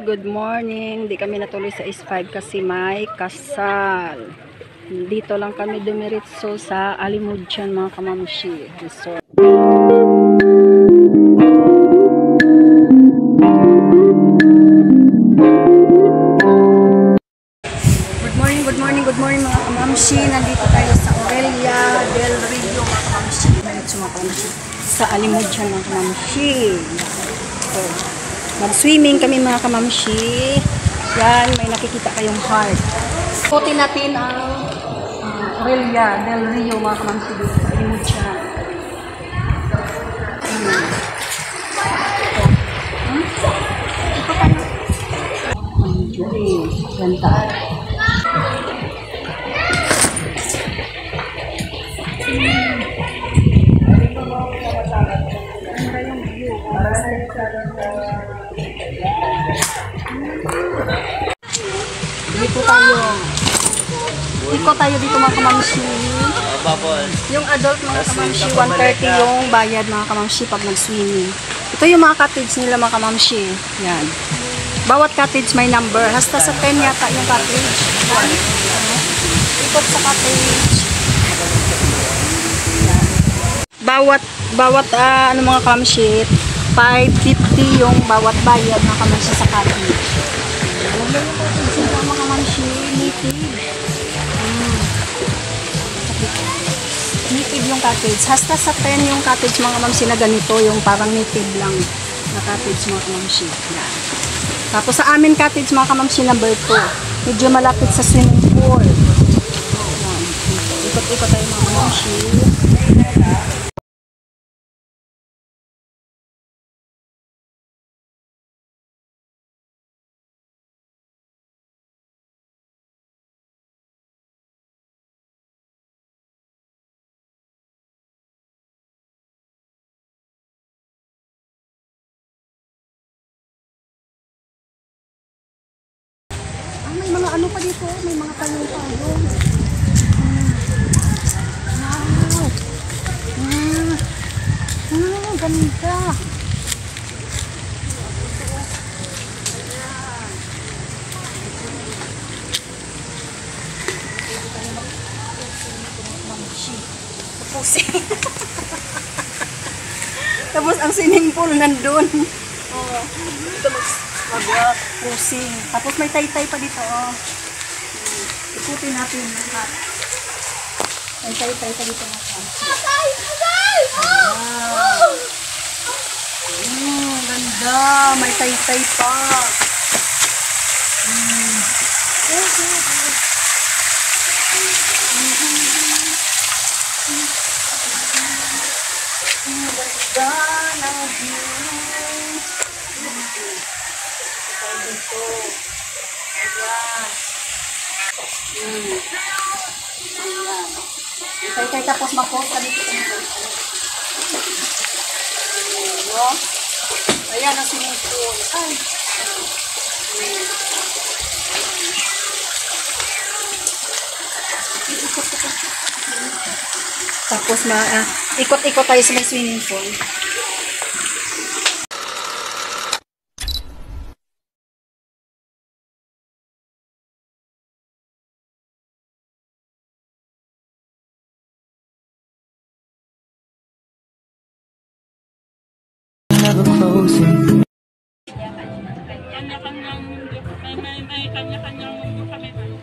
good morning. Di kami natuloy sa S5 kasi may kasal. Dito lang kami dumiritso sa Alimudjan mga kamamshi resort. Good morning mga kamamshi. Nandito tayo sa Aurelia del Rio mga kamamshi. Diretso mga kamamshi. Sa Alimudjan mga kamamshi. So, mag-swimming kami mga kamamshi. Yan, may nakikita kayong heart. Putin natin ang Aurelia del Rio mga kamamshi dito sa Alimudjan. Ito kayo. Ganda. Ikot tayo dito mga kamamshi. Yung adult mga kamamshi, 130 yung bayad mga kamamshi pag nag-swimming. Ito yung mga cottage nila mga kamamshi. Yan. Bawat cottage may number. Hasta sa 10 yata yung cottage. Ikot sa cottage. Bawat ano mga kamamshi, 550 yung bawat bayad mga kamamshi sa cottage. Mga kamamshi, native. Native yung cottage. Hasta sa 10 yung cottage mga kamamshi na ganito, yung parang native lang na cottage mga kamamshi. Yan. Tapos sa amin cottage mga kamamshi number 2. Medyo malapit sa swimming pool. Yan. Ikot-ikot tayo mga kamamshi. May mga ano pa dito, may mga payong-payong. Wow. Ganda. Tapos ang swimming pool nandun. Oh, ito mag-pusing. Tapos may tay-tay pa dito. Oh. Ikutin natin lahat. May tay-tay pa dito. Tay! Wow! Ganda! May tay-tay pa. Ganda ng view. Dito. Ayan. Ayan. Tay-tay tapos ma-post ka dito. Ayan ang swimming pool. Ay. Tapos ikot-ikot tayo sa may swimming pool.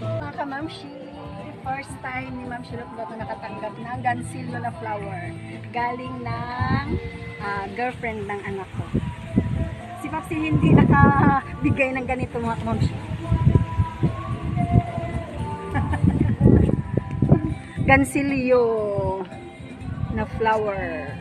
Mga kamamshi, first time ni Ma'am Shilot Gato nakatanggap ng gansilyo na flower galing ng girlfriend ng anak ko. Si Papsi hindi nakabigay ng ganito mga kamamshi. Gansilyo na flower.